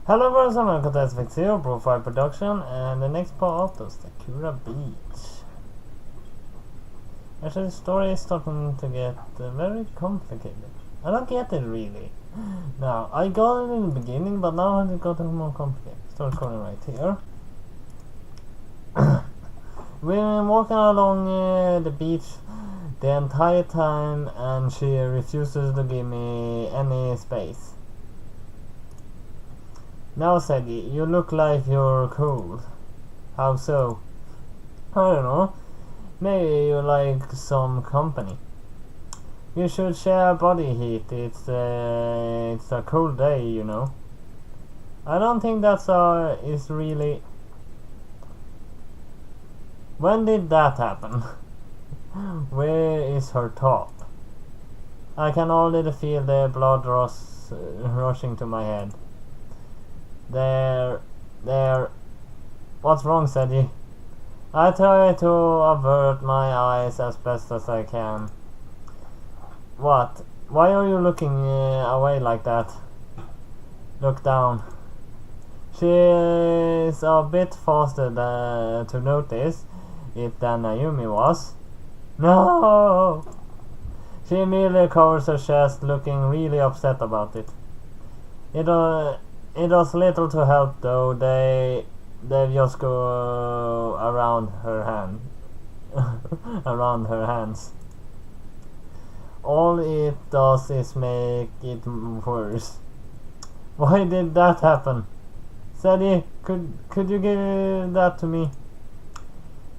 Hello guys, I'm welcome to SVX0 BroFive production and the next part of Sakura Beach. Actually, the story is starting to get very complicated. I don't get it really. Now, I got it in the beginning, but now it got more complicated. Start calling right here. We've been walking along the beach the entire time and she refuses to give me any space. Now, Sadie, you look like you're cold. How so? I don't know. Maybe you like some company. You should share body heat. It's a cold day, you know. I don't think that's is really. When did that happen? Where is her top? I can already feel the blood rushing to my head. There. What's wrong, Sadie? I try to avert my eyes as best as I can. What? Why are you looking away like that? Look down. She is a bit faster to notice it than Ayumi was. No! She immediately covers her chest, looking really upset about it. It does little to help though. They just go around her hand, around her hands. All it does is make it worse. Why did that happen? Sadie, could you give that to me?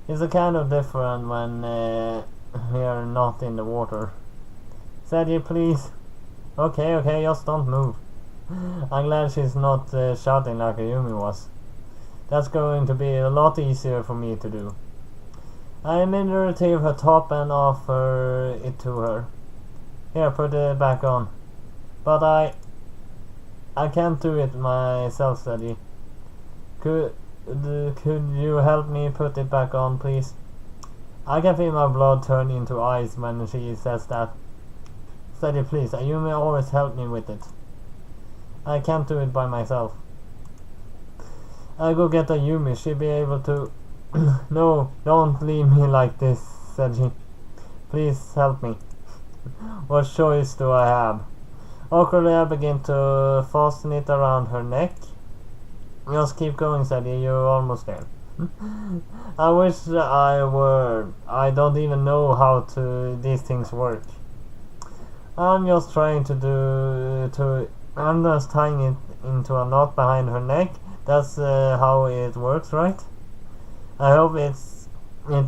It's a kind of different when we're not in the water. Sadie, please. Okay, just don't move. I'm glad she's not shouting like Ayumi was. That's going to be a lot easier for me to do. I immediately retrieve her top and offer it to her. Here, put it back on. But I can't do it myself, Sadie. Could you help me put it back on, please? I can feel my blood turn into ice when she says that. Sadie, please, Ayumi always help me with it. I can't do it by myself. I'll go get Ayumi. She'll be able to. No, don't leave me like this, said she. Please help me. What choice do I have? Awkwardly, I begin to fasten it around her neck. Just keep going, Sadie. You're almost there. I wish I were. I don't even know how these things work. I'm just trying I'm just tying it into a knot behind her neck. That's how it works, right? I hope it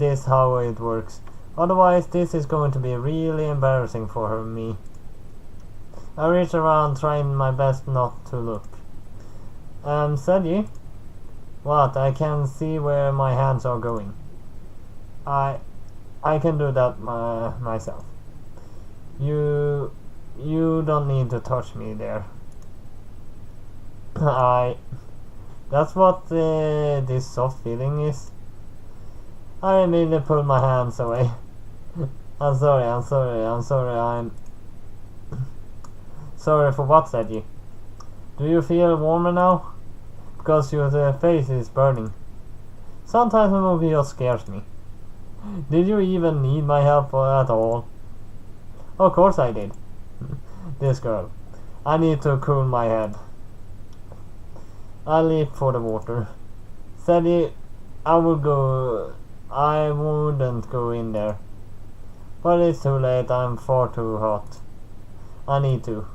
is how it works. Otherwise, this is going to be really embarrassing for me. I reach around, trying my best not to look. Sadie? What? I can see where my hands are going. I can do that myself. You don't need to touch me there. That's what this soft feeling is. I immediately pull my hands away. I'm sorry. Sorry for what, said you? Do you feel warmer now? Because your face is burning. Sometimes the movie just scares me. Did you even need my help at all? Of course I did. This girl. I need to cool my head. I leap for the water. Sadie, I wouldn't go in there. But it's too late, I'm far too hot. I need to.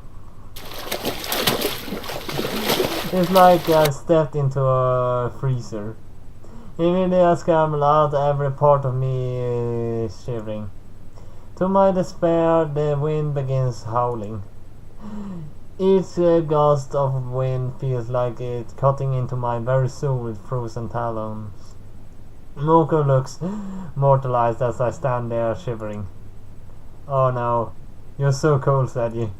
It's like I stepped into a freezer. Immediately I scramble out, every part of me is shivering. To my despair, the wind begins howling. Each gust of wind feels like it's cutting into my very soul with frozen talons. Momoko looks mortalized as I stand there shivering. Oh no, you're so cold, Sadie.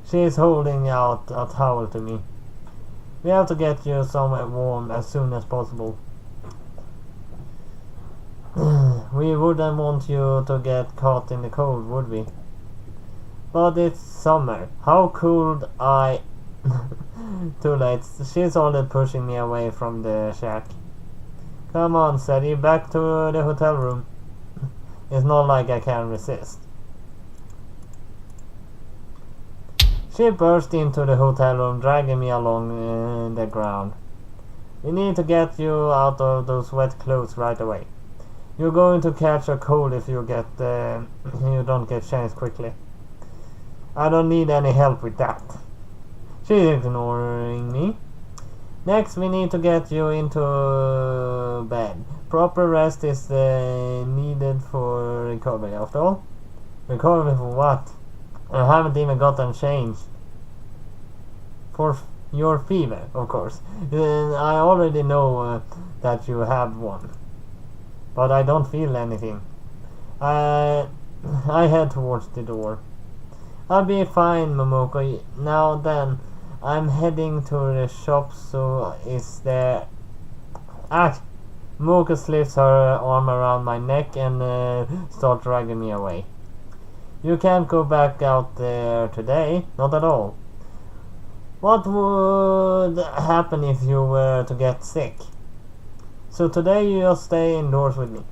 She is holding out a towel to me. We have to get you somewhere warm as soon as possible. We wouldn't want you to get caught in the cold, would we? But it's summer. How cold Too late. She's already pushing me away from the shack. Come on, Sadie, back to the hotel room. It's not like I can resist. She burst into the hotel room, dragging me along the ground. We need to get you out of those wet clothes right away. You're going to catch a cold if you don't get changed quickly. I don't need any help with that. She's ignoring me. Next, we need to get you into bed. Proper rest is needed for recovery. After all, recovery for what? I haven't even gotten changed. For your fever, of course. I already know that you have one. But I don't feel anything. I head towards the door. I'll be fine, Momoko. Now then, I'm heading to the shop, so is there... Momoko slips her arm around my neck and starts dragging me away. You can't go back out there today, not at all. What would happen if you were to get sick? So today you'll stay indoors with me,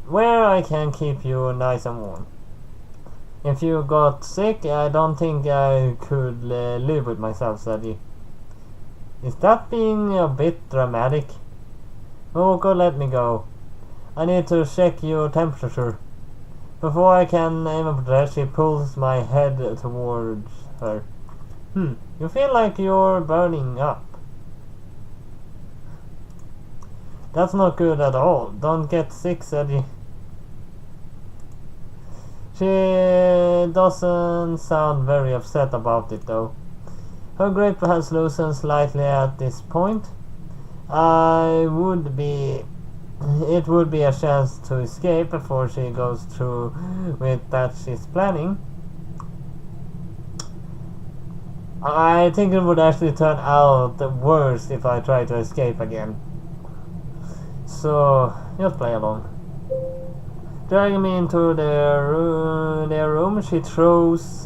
where I can keep you nice and warm. If you got sick, I don't think I could live with myself, said he. Is that being a bit dramatic? Oh, go let me go. I need to check your temperature. Before I can aim up there, she pulls my head towards her. You feel like you're burning up. That's not good at all. Don't get sick, said he. She doesn't sound very upset about it though. Her grip has loosened slightly at this point. It would be a chance to escape before she goes through with that she's planning. I think it would actually turn out worse if I try to escape again. So, just play along. Dragging me into their room, she throws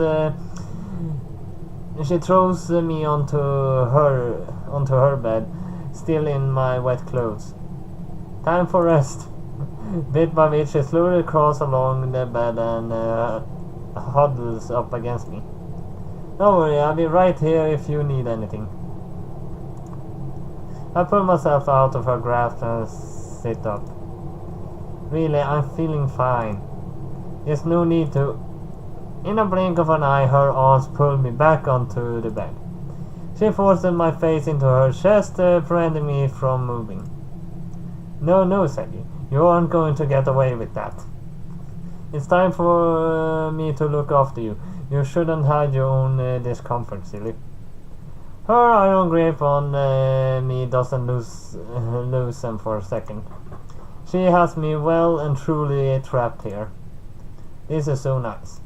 me onto her bed, still in my wet clothes. Time for rest. Bit by bit, she slowly crawls along the bed and huddles up against me. Don't worry, I'll be right here if you need anything. I pull myself out of her grasp and sit up. Really, I'm feeling fine. There's no need to... In a blink of an eye, her arms pull me back onto the bed. She forces my face into her chest, preventing me from moving. No, Sadie. You aren't going to get away with that. It's time for me to look after you. You shouldn't hide your own discomfort, silly. Her iron grip on me doesn't loosen for a second. She has me well and truly trapped here. This is so nice.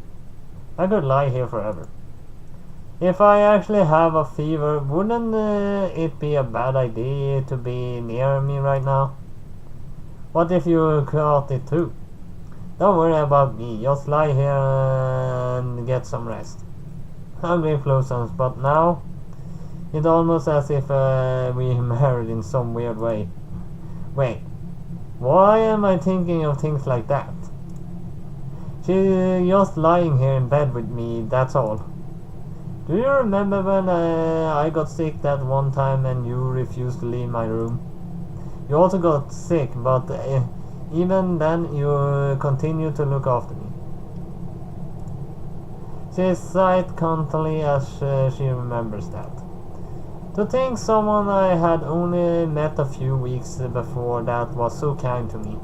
I could lie here forever. If I actually have a fever, wouldn't it be a bad idea to be near me right now? What if you caught it too? Don't worry about me, just lie here and get some rest. Her grip loosens, but now it's almost as if we married in some weird way. Wait, why am I thinking of things like that? She's just lying here in bed with me, that's all. Do you remember when I got sick that one time and you refused to leave my room? You also got sick, but even then you continued to look after me. She sighed contently as she remembers that. To think someone I had only met a few weeks before that was so kind to me.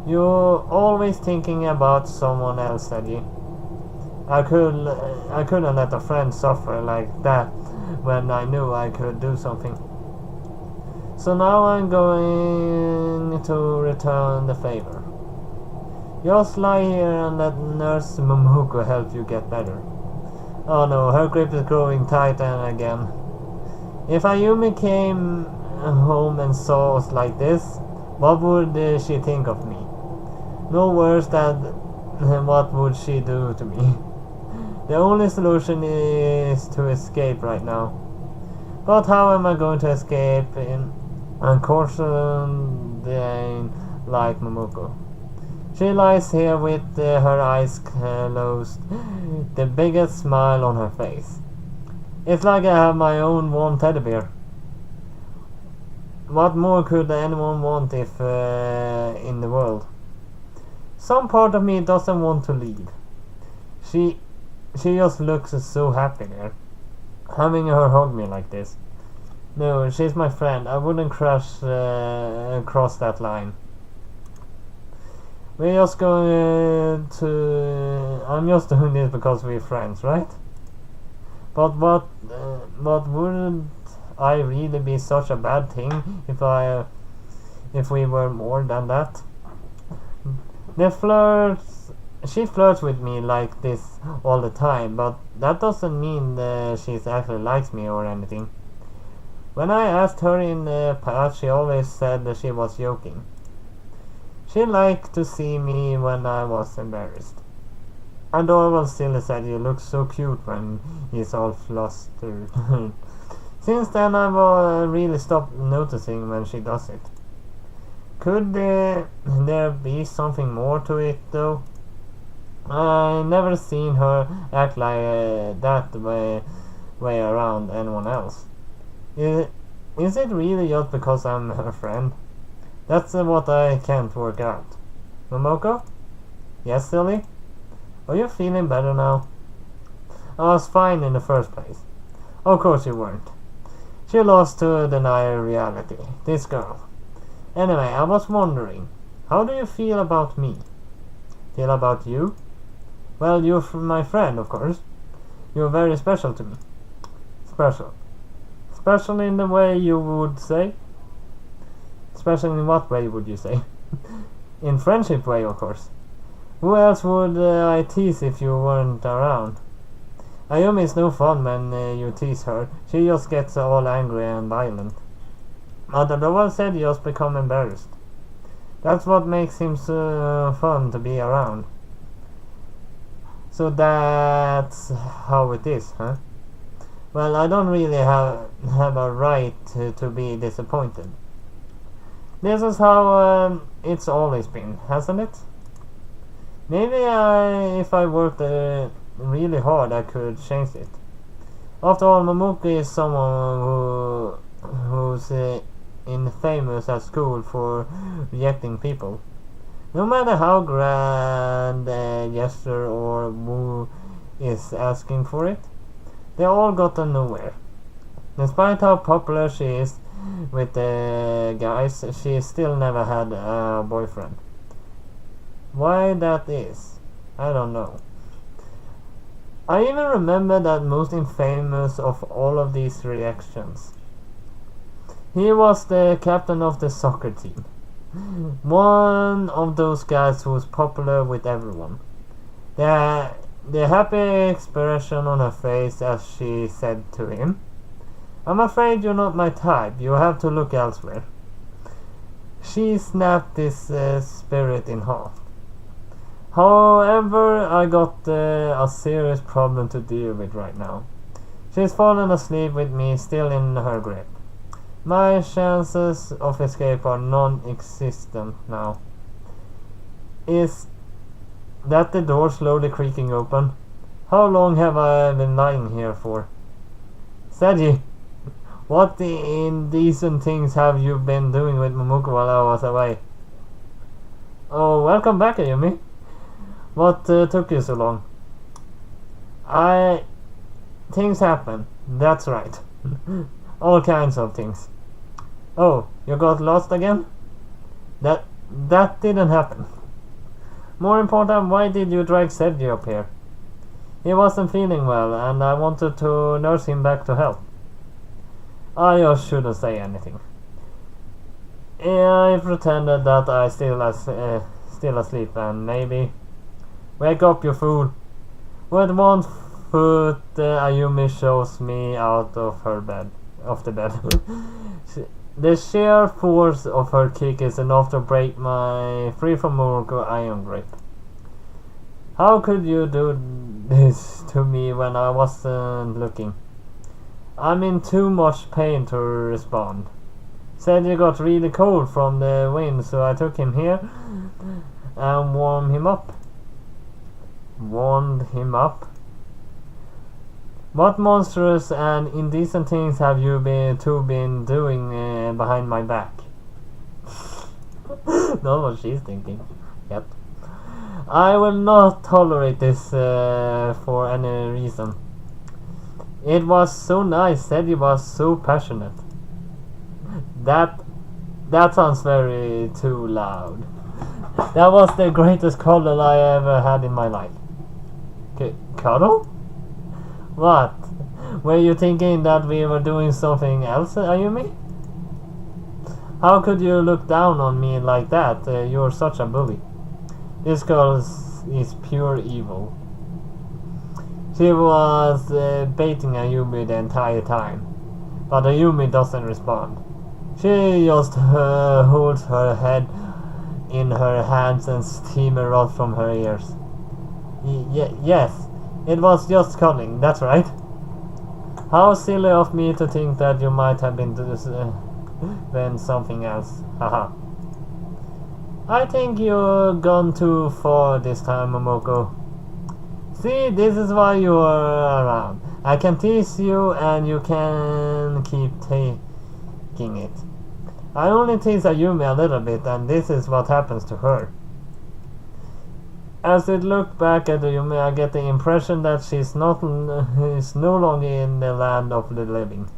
You're always thinking about someone else, said you. I couldn't let a friend suffer like that when I knew I could do something. So now I'm going to return the favor. Just lie here and let Nurse Momoko help you get better. Oh no, her grip is growing tighter again. If Ayumi came home and saw us like this, what would she think of me? No worse than what would she do to me? The only solution is to escape right now. But how am I going to escape in uncoordinated like Momoko? She lies here with her eyes closed, the biggest smile on her face. It's like I have my own warm teddy bear. What more could anyone want if in the world? Some part of me doesn't want to leave. She just looks so happy there, having her hug me like this. No, she's my friend. I wouldn't cross that line. We're just going to... I'm just doing this because we're friends, right? But wouldn't I really be such a bad thing if we were more than that? She flirts with me like this all the time, but that doesn't mean she actually likes me or anything. When I asked her in the past, she always said that she was joking. She liked to see me when I was embarrassed. And Orwell still said, "You look so cute when he's all flustered." Since then I've really stopped noticing when she does it. Could there be something more to it though? I never seen her act like that way around anyone else. Is it really just because I'm her friend? That's what I can't work out. Momoko? Yes, silly? Are you feeling better now? I was fine in the first place. Of course you weren't. She lost to deny reality. This girl. Anyway, I was wondering, how do you feel about me? Feel about you? Well, you're my friend, of course. You're very special to me. Special. Special in the way you would say? Special in what way would you say? In friendship way, of course. Who else would I tease if you weren't around? Ayumi is no fun when you tease her. She just gets all angry and violent. But Adora said you just become embarrassed. That's what makes him so fun to be around. So that's how it is, huh? Well, I don't really have a right to be disappointed. This is how it's always been, hasn't it? Maybe if I worked really hard, I could change it. After all, Momoko is someone who's infamous at school for rejecting people. No matter how grand a gesture or who is asking for it, they all gotten nowhere. Despite how popular she is with the guys, she still never had a boyfriend. Why that is, I don't know. I even remember that most infamous of all of these reactions. He was the captain of the soccer team. One of those guys who was popular with everyone. The happy expression on her face as she said to him, "I'm afraid you're not my type. You have to look elsewhere." She snapped this spirit in half. However, I got a serious problem to deal with right now. She's fallen asleep with me still in her grip. My chances of escape are non-existent now. Is that the door slowly creaking open? How long have I been lying here for? Seiji, what indecent things have you been doing with Momoko while I was away? Oh, welcome back, Ayumi. What took you so long? Things happen. That's right. All kinds of things. Oh, you got lost again? That didn't happen. More important, why did you drag Sergio up here? He wasn't feeling well, and I wanted to nurse him back to health. I just shouldn't say anything. I pretended that I still asleep, and maybe... Wake up, you fool! With one foot, Ayumi shows me out of the bed. The sheer force of her kick is enough to break my free from Momoko iron grip. How could you do this to me when I wasn't looking? I'm in too much pain to respond. Said he got really cold from the wind, so I took him here and warmed him up. Warmed him up? What monstrous and indecent things have you been doing behind my back? That's what she's thinking. Yep. I will not tolerate this for any reason. It was so nice. Said he was so passionate. That sounds very too loud. That was the greatest cuddle I ever had in my life. Cuddle? What? Were you thinking that we were doing something else, Ayumi? How could you look down on me like that? You're such a bully. This girl is pure evil. She was baiting Ayumi the entire time, but Ayumi doesn't respond. She just holds her head in her hands and steam erupts from her ears. Yes, it was just cuddling, that's right. How silly of me to think that you might have been something else. Haha. I think you've gone too far this time, Momoko. See, this is why you're around. I can tease you and you can keep taking it. I only tease Ayumi a little bit and this is what happens to her. As I look back at Ayumi, I get the impression that she's no longer in the land of the living.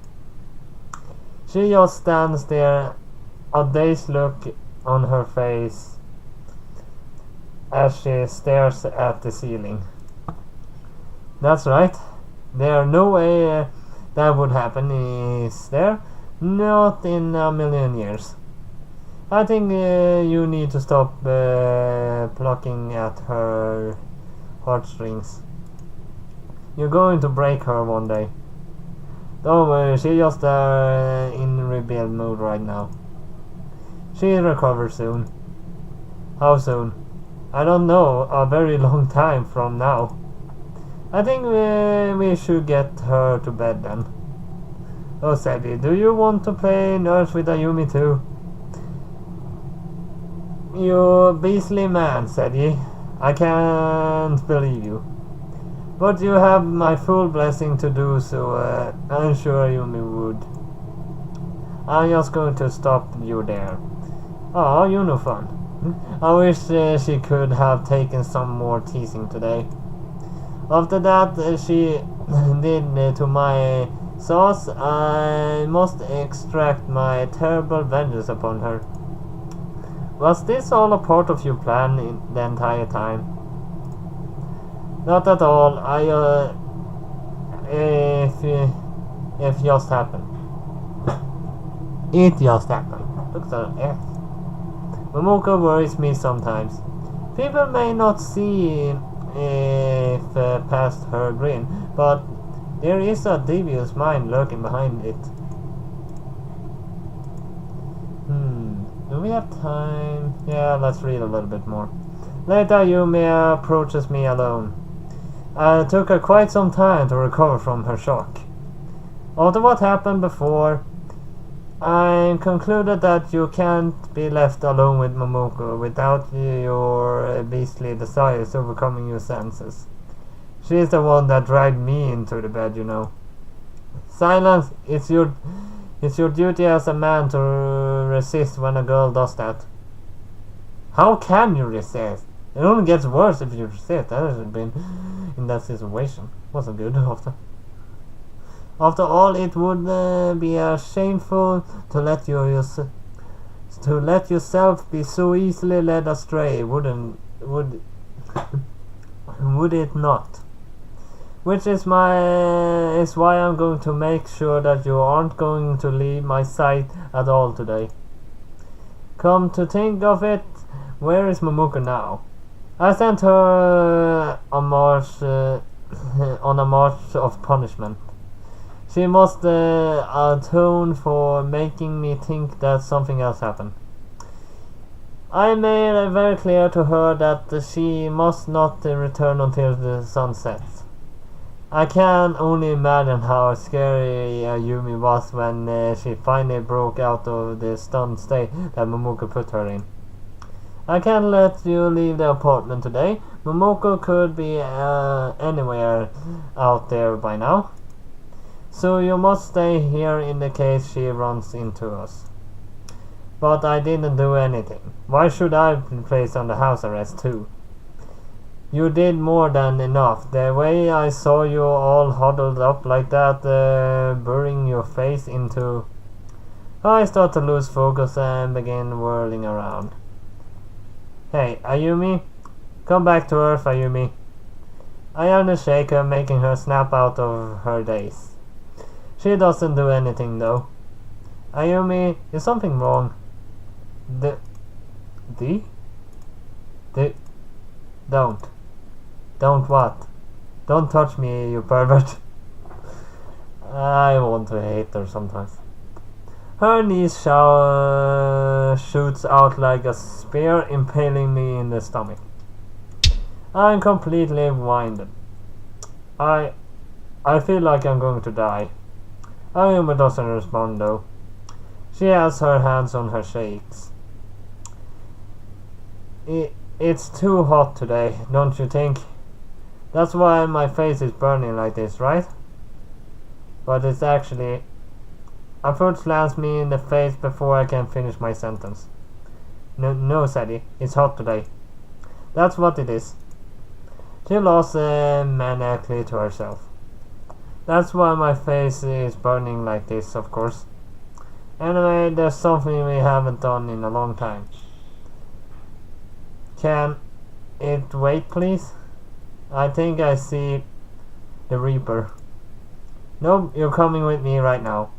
She just stands there, a dazed look on her face as she stares at the ceiling. That's right. There's no way that would happen, is there? Not in a million years. I think you need to stop plucking at her heartstrings. You're going to break her one day. Don't worry, she's just in rebuild mode right now. She'll recover soon. How soon? I don't know, a very long time from now. I think we should get her to bed then. Oh, Sadie, do you want to play nurse with Ayumi too? You beastly man, Sadie. I can't believe you. But you have my full blessing to do so. I'm sure Ayumi would. I'm just going to stop you there. Oh, you're no fun. I wish she could have taken some more teasing today. After that she did to my sauce, I must extract my terrible vengeance upon her. Was this all a part of your plan the entire time? Not at all. It just happened. It just happened. Looks at F. Momoko worries me sometimes. People may not see if past her grin, but there is a devious mind lurking behind it. Do we have time? Yeah, let's read a little bit more. Later, Ayumi approaches me alone. It took her quite some time to recover from her shock. After what happened before, I concluded that you can't be left alone with Momoko without your beastly desires overcoming your senses. She's the one that dragged me into the bed, you know. Silence! It's your duty as a man to resist when a girl does that. How can you resist? It only gets worse if you resist. I have been in that situation. Wasn't good after. After all, it would be shameful to let yourself be so easily led astray, would it not? Which is why I'm going to make sure that you aren't going to leave my sight at all today. Come to think of it, where is Momoko now? I sent her on a march of punishment. She must atone for making me think that something else happened. I made it very clear to her that she must not return until the sun sets. I can only imagine how scary Yumi was when she finally broke out of the stunned state that Momoko put her in. I can't let you leave the apartment today. Momoko could be anywhere out there by now. So you must stay here in the case she runs into us. But I didn't do anything. Why should I be placed under house arrest too? You did more than enough. The way I saw you all huddled up like that, burying your face into... I started to lose focus and began whirling around. Hey, Ayumi? Come back to Earth, Ayumi. I undershake her, making her snap out of her daze. She doesn't do anything though. Ayumi, is something wrong? Don't what? Don't touch me, you pervert. I want to hate her sometimes. Her knees shoots out like a spear, impaling me in the stomach. I'm completely winded. I feel like I'm going to die. Ayumi doesn't respond though. She has her hands on her shakes. It's too hot today, don't you think? That's why my face is burning like this, right? But it's actually... A foot slams me in the face before I can finish my sentence. No, Sadie, it's hot today. That's what it is. She lost maniacally to herself. That's why my face is burning like this, of course. Anyway, there's something we haven't done in a long time. Can it wait, please? I think I see the Reaper. Nope, you're coming with me right now.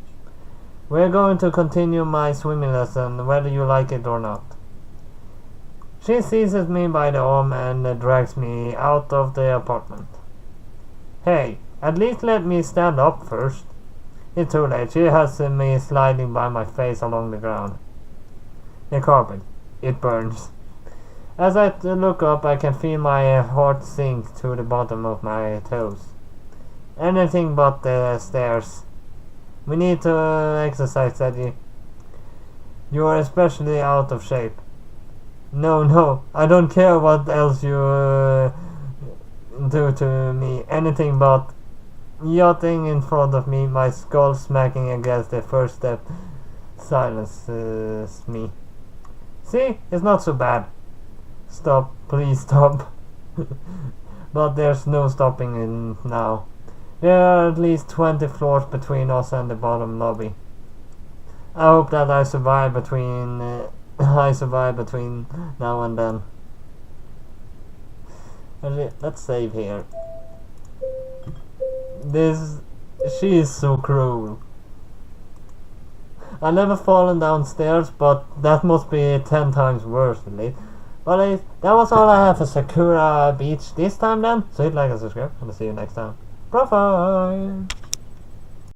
We're going to continue my swimming lesson, whether you like it or not. She seizes me by the arm and drags me out of the apartment. Hey, at least let me stand up first. It's too late. She has me sliding by my face along the ground. The carpet. It burns. As I look up, I can feel my heart sink to the bottom of my toes. Anything but the stairs. We need to exercise, Eddie. You are especially out of shape. No, I don't care what else you do to me. Anything but yachting in front of me, my skull smacking against the first step silences me. See, it's not so bad. Stop, please stop. But there's no stopping it now. There are at least 20 floors between us and the bottom lobby. I hope that I survive between now and then. Let's save here. She is so cruel. I've never fallen downstairs, but that must be 10 times worse at least. But that was all I have for Sakura Beach this time then. So hit like and subscribe, and I'll see you next time. BroFive!